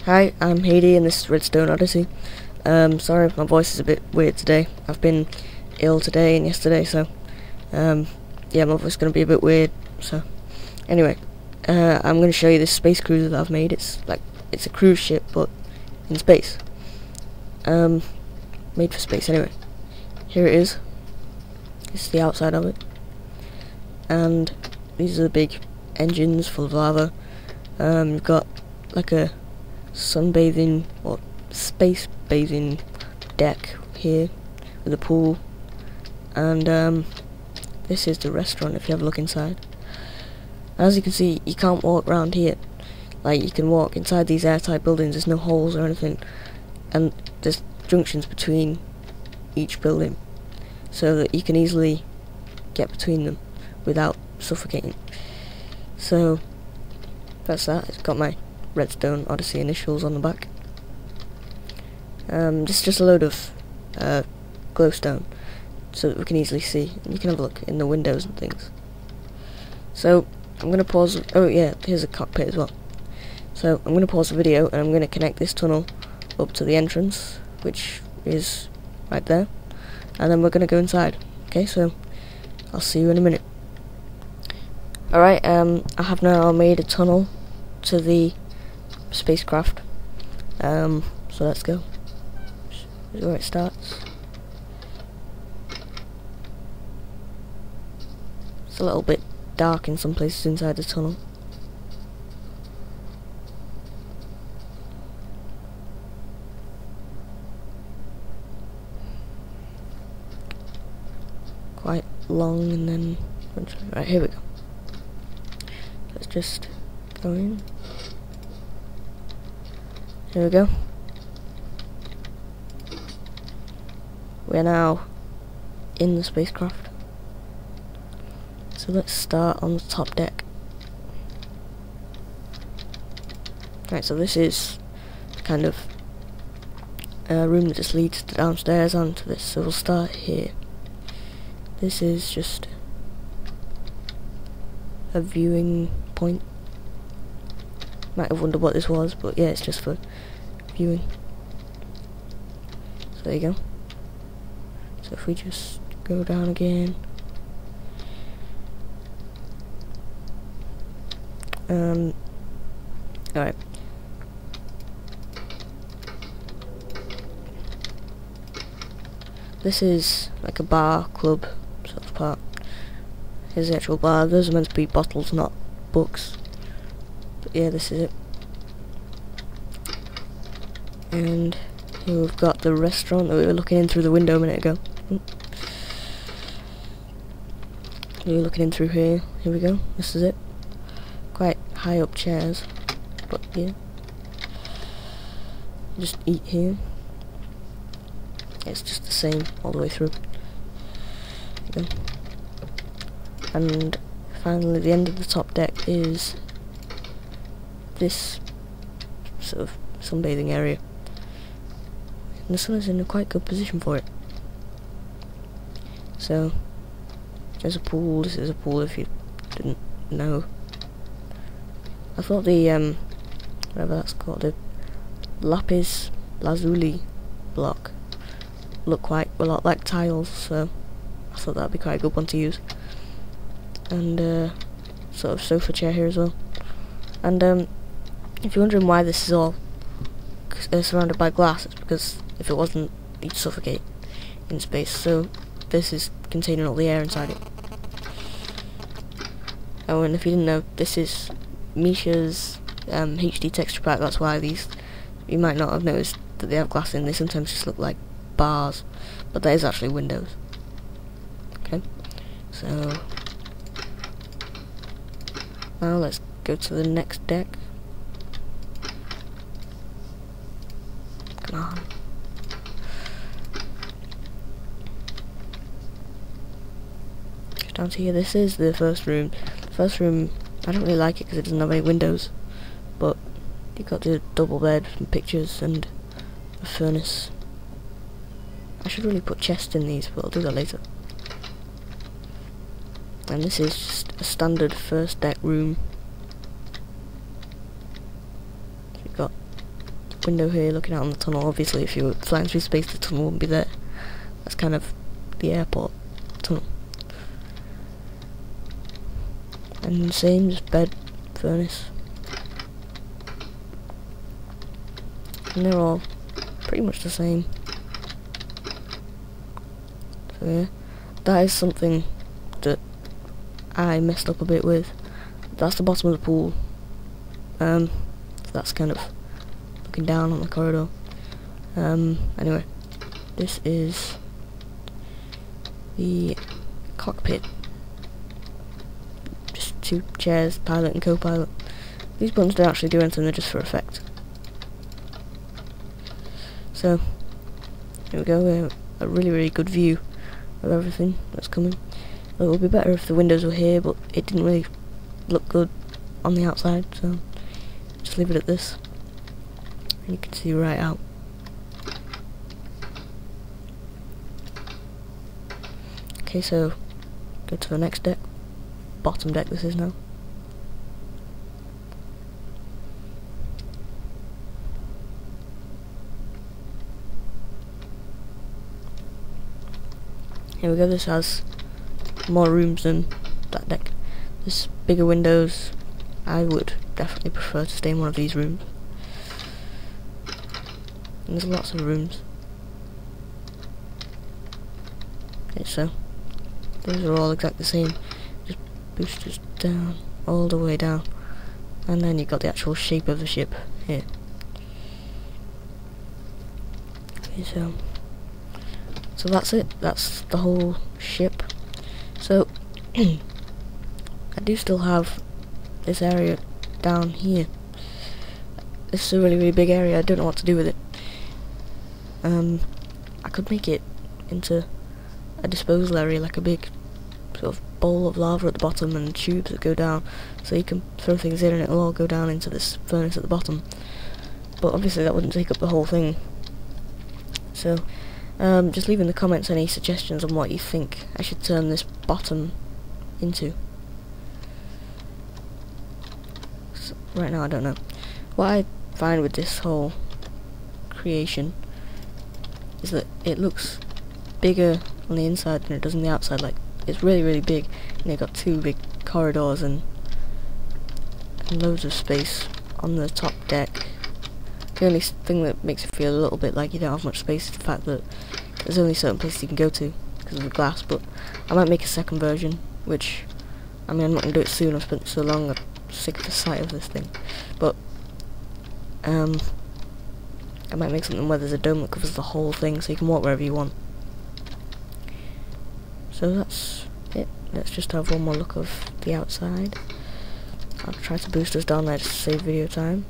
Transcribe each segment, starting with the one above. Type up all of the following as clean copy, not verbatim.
Hi, I'm Haiti and this is Redstone Odyssey. Sorry if my voice is a bit weird today. I've been ill today and yesterday, so yeah, my voice is going to be a bit weird. So anyway, I'm going to show you this space cruiser that I've made. It's a cruise ship, but in space. Made for space. Anyway, here it is. This is the outside of it, and these are the big engines full of lava. You've got like a sunbathing or space bathing deck here with a pool, and this is the restaurant if you have a look inside. As you can see, you can't walk around here. Like, you can walk inside these airtight buildings, there's no holes or anything, and there's junctions between each building so that you can easily get between them without suffocating. So that's that. It's got my Redstone Odyssey initials on the back. This is just a load of glowstone so that we can easily see. You can have a look in the windows and things. So I'm going to pause. Oh yeah, here's a cockpit as well. So I'm going to pause the video and I'm going to connect this tunnel up to the entrance, which is right there, and then we're going to go inside. Okay, so I'll see you in a minute. Alright, I have now made a tunnel to the spacecraft, so let's go. Here's where it starts. It's a little bit dark in some places inside the tunnel. Quite long, and then right, here we go. Let's just go in. Here we go. We're now in the spacecraft. So let's start on the top deck. Right, so this is kind of a room that just leads downstairs onto this, so we'll start here. This is just a viewing point. Might have wondered what this was, but yeah, it's just for viewing. So there you go. So if we just go down again. Alright. This is like a bar, club sort of part. Here's the actual bar. Those are meant to be bottles, not books. But yeah, this is it. And here we've got the restaurant that we were looking in through the window a minute ago. We were looking in through here. Here we go. This is it. Quite high up chairs, but yeah. Just eat here. It's just the same all the way through. There you go. And finally, the end of the top deck is this sort of sunbathing area. And the sun is in a quite good position for it. So there's a pool. This is a pool if you didn't know. I thought the whatever that's called, the lapis lazuli block looked quite a lot like tiles, so I thought that'd be quite a good one to use. And sort of sofa chair here as well. And if you're wondering why this is all surrounded by glass, it's because if it wasn't, you'd suffocate in space. So this is containing all the air inside it. Oh, and if you didn't know, this is Misha's HD texture pack. That's why these, you might not have noticed that they have glass in. They sometimes just look like bars, but that is actually windows. Okay, so now let's go to the next deck. Come on. Just down to here. This is the first room. The first room, I don't really like it because it doesn't have any windows, but you've got the double bed and pictures and a furnace. I should really put chests in these, but I'll do that later. And this is just a standard first deck room. You've got window here looking out on the tunnel. Obviously if you were flying through space the tunnel wouldn't be there. That's kind of the airport tunnel. And same, just bed, furnace. And they're all pretty much the same. So yeah, that is something that I messed up a bit with. That's the bottom of the pool. So that's kind of looking down on the corridor. Anyway, this is the cockpit. Just two chairs, pilot and co-pilot. These buttons don't actually do anything, they're just for effect. So, here we go, we have a really good view of everything that's coming. It would be better if the windows were here, but it didn't really look good on the outside, so just leave it at this. And you can see right out. Okay, so go to the next deck. Bottom deck this is now. Here we go, this has more rooms than that deck. There's bigger windows. I would definitely prefer to stay in one of these rooms. And there's lots of rooms. Okay, so those are all exactly the same. Just boosters down, all the way down. And then you've got the actual shape of the ship here. Okay, so that's it. That's the whole ship. So I do still have this area down here. This is a really big area. I don't know what to do with it. I could make it into a disposal area, like a big sort of bowl of lava at the bottom and tubes that go down, so you can throw things in and it'll all go down into this furnace at the bottom. But obviously that wouldn't take up the whole thing. So just leave in the comments any suggestions on what you think I should turn this bottom into. So right now I don't know. What I find with this whole creation is that it looks bigger on the inside than it does on the outside. Like, it's really big, and you've got two big corridors and loads of space on the top deck. The only thing that makes it feel a little bit like you don't have much space is the fact that there's only certain places you can go to because of the glass. But I might make a second version, which, I mean, I'm not going to do it soon. I've spent so long, I'm sick of the sight of this thing. But I might make something where there's a dome that covers the whole thing, so you can walk wherever you want. So that's it. Let's just have one more look of the outside. I'll try to boost us down there just to save video time.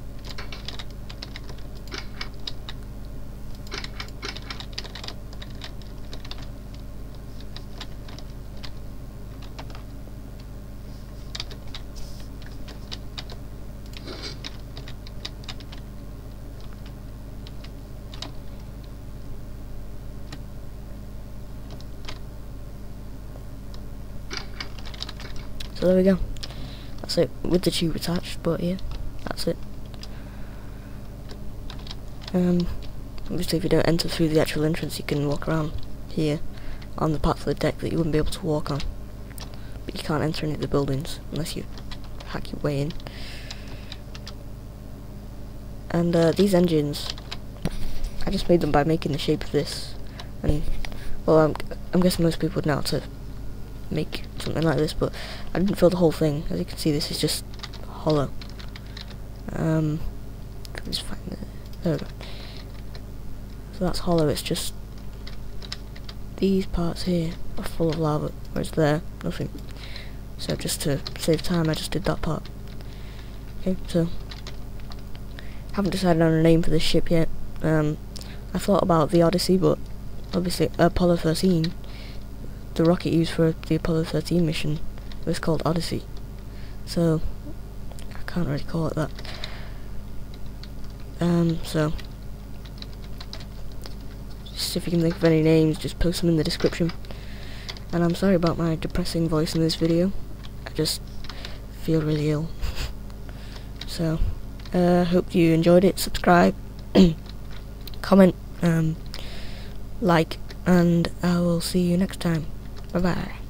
So there we go. That's it, with the tube attached, but yeah, that's it. Obviously if you don't enter through the actual entrance, you can walk around here on the parts of the deck that you wouldn't be able to walk on. But you can't enter any of the buildings unless you hack your way in. And these engines, I just made them by making the shape of this. And, well, I'm guessing most people would know how to make something like this, but I didn't fill the whole thing. As you can see, this is just hollow. Just find it. There we go. So that's hollow. It's just these parts here are full of lava, whereas there, nothing. So just to save time, I just did that part. Okay, so haven't decided on a name for this ship yet. I thought about the Odyssey, but obviously Apollo 13. The rocket used for the Apollo 13 mission was called Odyssey, so I can't really call it that. So just if you can think of any names, just post them in the description. And I'm sorry about my depressing voice in this video. I just feel really ill. So hope you enjoyed it. Subscribe, comment, like, and I will see you next time. Bye bye.